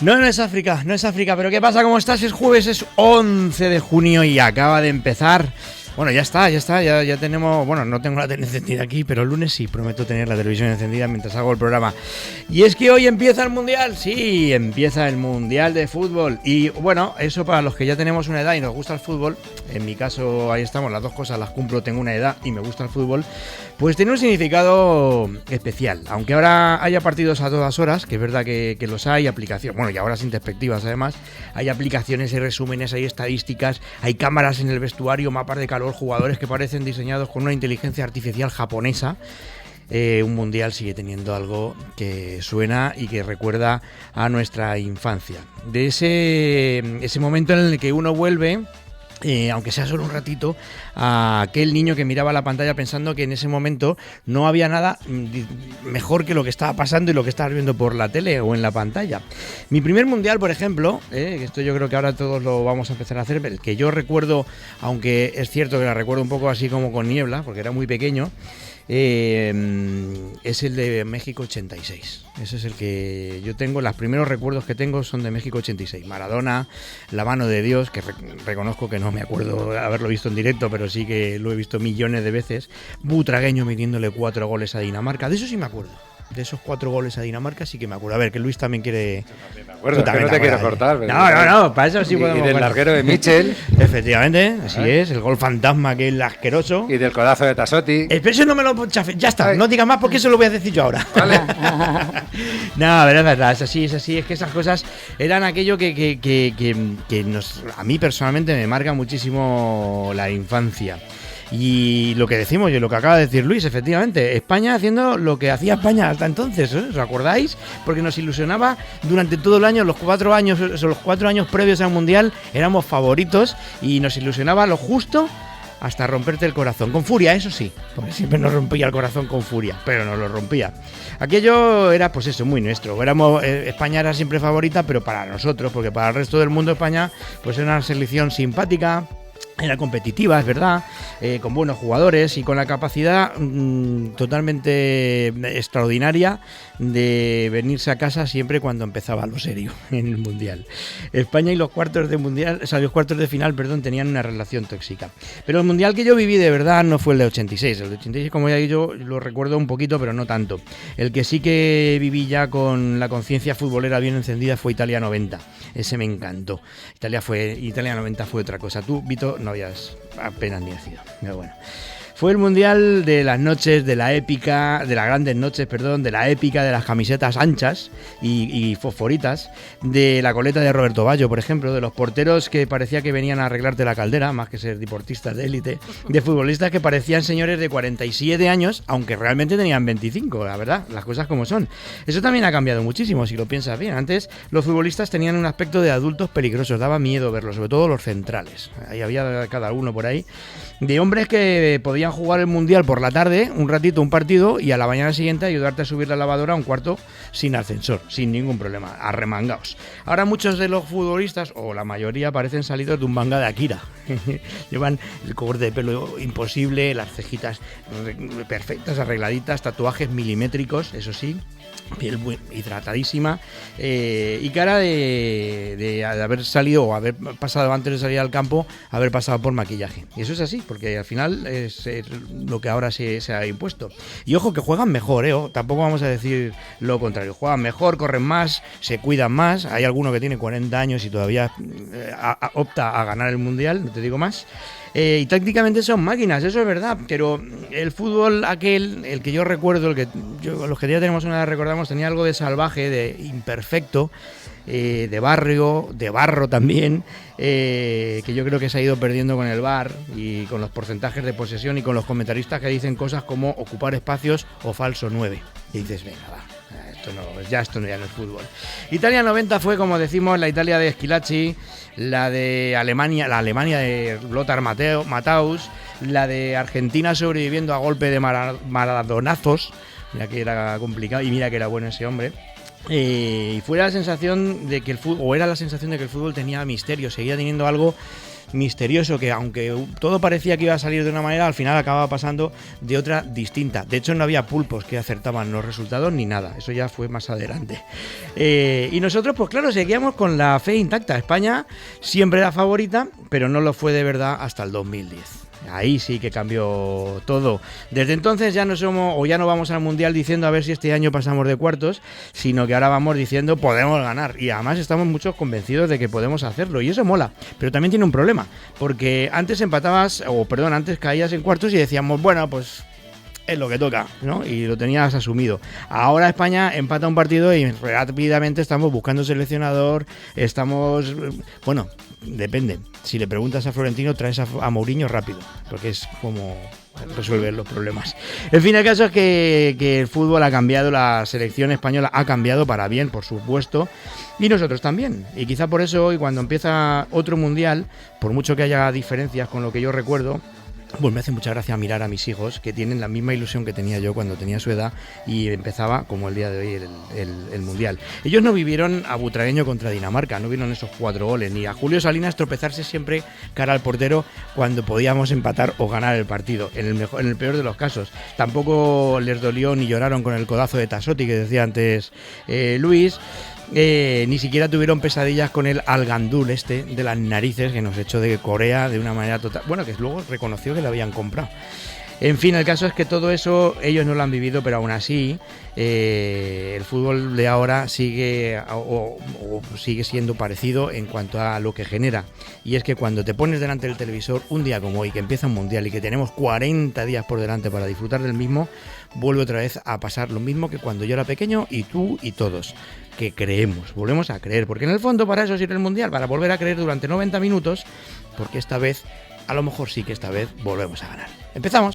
No, no es África, pero ¿qué pasa? ¿Cómo estás? Es jueves, es 11 de junio y acaba de empezar. Bueno, ya tenemos, bueno, no tengo la tele encendida aquí, pero el lunes sí, prometo tener la televisión encendida mientras hago el programa. Y es que hoy empieza el Mundial, sí, empieza el Mundial de Fútbol. Y bueno, eso para los que ya tenemos una edad y nos gusta el fútbol, en mi caso ahí estamos, las dos cosas las cumplo, tengo una edad y me gusta el fútbol, pues tiene un significado especial. Aunque ahora haya partidos a todas horas, que es verdad que los hay, aplicaciones, bueno, y ahora sin perspectivas además, hay aplicaciones, hay resúmenes, hay estadísticas, hay cámaras en el vestuario, mapas de calor, jugadores que parecen diseñados con una inteligencia artificial japonesa. Un mundial sigue teniendo algo que suena y que recuerda a nuestra infancia. De ese momento en el que uno vuelve, aunque sea solo un ratito, a aquel niño que miraba la pantalla pensando que en ese momento no había nada mejor que lo que estaba pasando y lo que estabas viendo por la tele o en la pantalla. Mi primer mundial, por ejemplo, esto yo creo que ahora todos lo vamos a empezar a hacer, el que yo recuerdo, aunque es cierto que la recuerdo un poco así como con niebla, porque era muy pequeño, es el de México 86. Ese es el que yo tengo. Los primeros recuerdos que tengo son de México 86. Maradona, la mano de Dios, que reconozco que no me acuerdo de haberlo visto en directo, pero sí que lo he visto millones de veces. Butragueño metiéndole 4 goles a Dinamarca. De eso sí me acuerdo. De esos 4 goles a Dinamarca sí que me acuerdo. A ver, que Luis también quiere... También me acuerdo, que no te quiero cortar. No, para eso sí podemos... Y del larguero de Michel. Efectivamente, así es. El gol fantasma, que es el asqueroso. Y del codazo de Tassotti. Pero eso no me lo chafe. Ya está, no digas más porque eso lo voy a decir yo ahora. Vale. No, pero es verdad, es así. Es que esas cosas eran aquello que a mí personalmente me marca muchísimo la infancia. Y lo que decimos y lo que acaba de decir Luis, efectivamente, España haciendo lo que hacía España hasta entonces, ¿eh? ¿Os acordáis? Porque nos ilusionaba durante todo el año, los 4 años previos al Mundial, éramos favoritos y nos ilusionaba lo justo hasta romperte el corazón. Con furia, eso sí, porque siempre nos rompía el corazón con furia, pero nos lo rompía. Aquello era, pues eso, muy nuestro. España era siempre favorita, pero para nosotros, porque para el resto del mundo España, pues era una selección simpática. Era competitiva, es verdad, con buenos jugadores y con la capacidad totalmente extraordinaria de venirse a casa siempre cuando empezaba lo serio en el Mundial. España y los cuartos de final, tenían una relación tóxica. Pero el Mundial que yo viví de verdad no fue el de 86. El de 86, como ya digo, yo lo recuerdo un poquito, pero no tanto. El que sí que viví ya con la conciencia futbolera bien encendida fue Italia 90. Ese me encantó. Italia 90 fue otra cosa. Tú, Vito, no habías apenas ni nacido, pero bueno. Fue el Mundial de las noches, de las grandes noches, de la épica, de las camisetas anchas y fosforitas, de la coleta de Roberto Baggio, por ejemplo, de los porteros que parecía que venían a arreglarte la caldera, más que ser deportistas de élite, de futbolistas que parecían señores de 47 años, aunque realmente tenían 25, la verdad, las cosas como son. Eso también ha cambiado muchísimo, si lo piensas bien. Antes los futbolistas tenían un aspecto de adultos peligrosos, daba miedo verlos, sobre todo los centrales. Ahí había cada uno por ahí, de hombres que podían jugar el Mundial por la tarde, un ratito, un partido, y a la mañana siguiente ayudarte a subir la lavadora a un cuarto sin ascensor, sin ningún problema, arremangaos. Ahora muchos de los futbolistas, o la mayoría, parecen salidos de un manga de Akira. Llevan el corte de pelo imposible, las cejitas perfectas, arregladitas, tatuajes milimétricos, eso sí, piel muy hidratadísima, y cara de haber salido o haber pasado antes de salir al campo, haber pasado por maquillaje. Y eso es así, porque al final es lo que ahora se ha impuesto. Y ojo que juegan mejor, tampoco vamos a decir lo contrario. Juegan mejor, corren más, se cuidan más. Hay alguno que tiene 40 años y todavía opta a ganar el Mundial, no te digo más. Y tácticamente son máquinas, eso es verdad, pero el fútbol el que yo recuerdo, los que ya tenemos una edad recordamos, tenía algo de salvaje, de imperfecto, de barro también, que yo creo que se ha ido perdiendo con el VAR y con los porcentajes de posesión y con los comentaristas que dicen cosas como ocupar espacios o falso 9. Y dices, venga, va. Esto no es fútbol. Italia 90 fue, como decimos, la Italia de Schillaci, la de Alemania, la Alemania de Lothar Matthäus, la de Argentina sobreviviendo a golpe de maradonazos. Mira que era complicado y mira que era bueno ese hombre. Y fue la sensación de que el fútbol, o era la sensación de que el fútbol tenía misterio, seguía teniendo algo misterioso que, aunque todo parecía que iba a salir de una manera, al final acababa pasando de otra distinta. De hecho, no había pulpos que acertaban los resultados ni nada. Eso ya fue más adelante. Y nosotros, pues claro, seguíamos con la fe intacta. España siempre era favorita, pero no lo fue de verdad hasta el 2010. Ahí sí que cambió todo. Desde entonces ya no somos, o ya no vamos al Mundial diciendo a ver si este año pasamos de cuartos, sino que ahora vamos diciendo podemos ganar. Y además estamos muchos convencidos de que podemos hacerlo. Y eso mola. Pero también tiene un problema. Porque antes antes caías en cuartos y decíamos, bueno, pues es lo que toca, ¿no? Y lo tenías asumido. Ahora España empata un partido y rápidamente estamos buscando seleccionador, bueno, depende. Si le preguntas a Florentino, traes a Mourinho rápido, porque es como resolver los problemas. En fin, el caso es que el fútbol ha cambiado, la selección española ha cambiado para bien, por supuesto, y nosotros también. Y quizá por eso hoy, cuando empieza otro mundial, por mucho que haya diferencias con lo que yo recuerdo, pues me hace mucha gracia mirar a mis hijos, que tienen la misma ilusión que tenía yo cuando tenía su edad y empezaba, como el día de hoy, el Mundial. Ellos no vivieron a Butragueño contra Dinamarca, no vieron esos 4 goles, ni a Julio Salinas tropezarse siempre cara al portero cuando podíamos empatar o ganar el partido, en el peor de los casos. Tampoco les dolió ni lloraron con el codazo de Tassotti, que decía antes Luis. Ni siquiera tuvieron pesadillas con el Al-Gandul de las narices que nos echó de Corea de una manera total. Bueno, que luego reconoció que lo habían comprado. En fin, el caso es que todo eso ellos no lo han vivido, pero aún así el fútbol de ahora sigue siendo parecido en cuanto a lo que genera. Y es que cuando te pones delante del televisor un día como hoy, que empieza un mundial y que tenemos 40 días por delante para disfrutar del mismo, vuelve otra vez a pasar lo mismo que cuando yo era pequeño y tú y todos, que volvemos a creer, porque en el fondo para eso sirve el mundial, para volver a creer durante 90 minutos, porque esta vez, a lo mejor sí que esta vez volvemos a ganar. ¡Empezamos!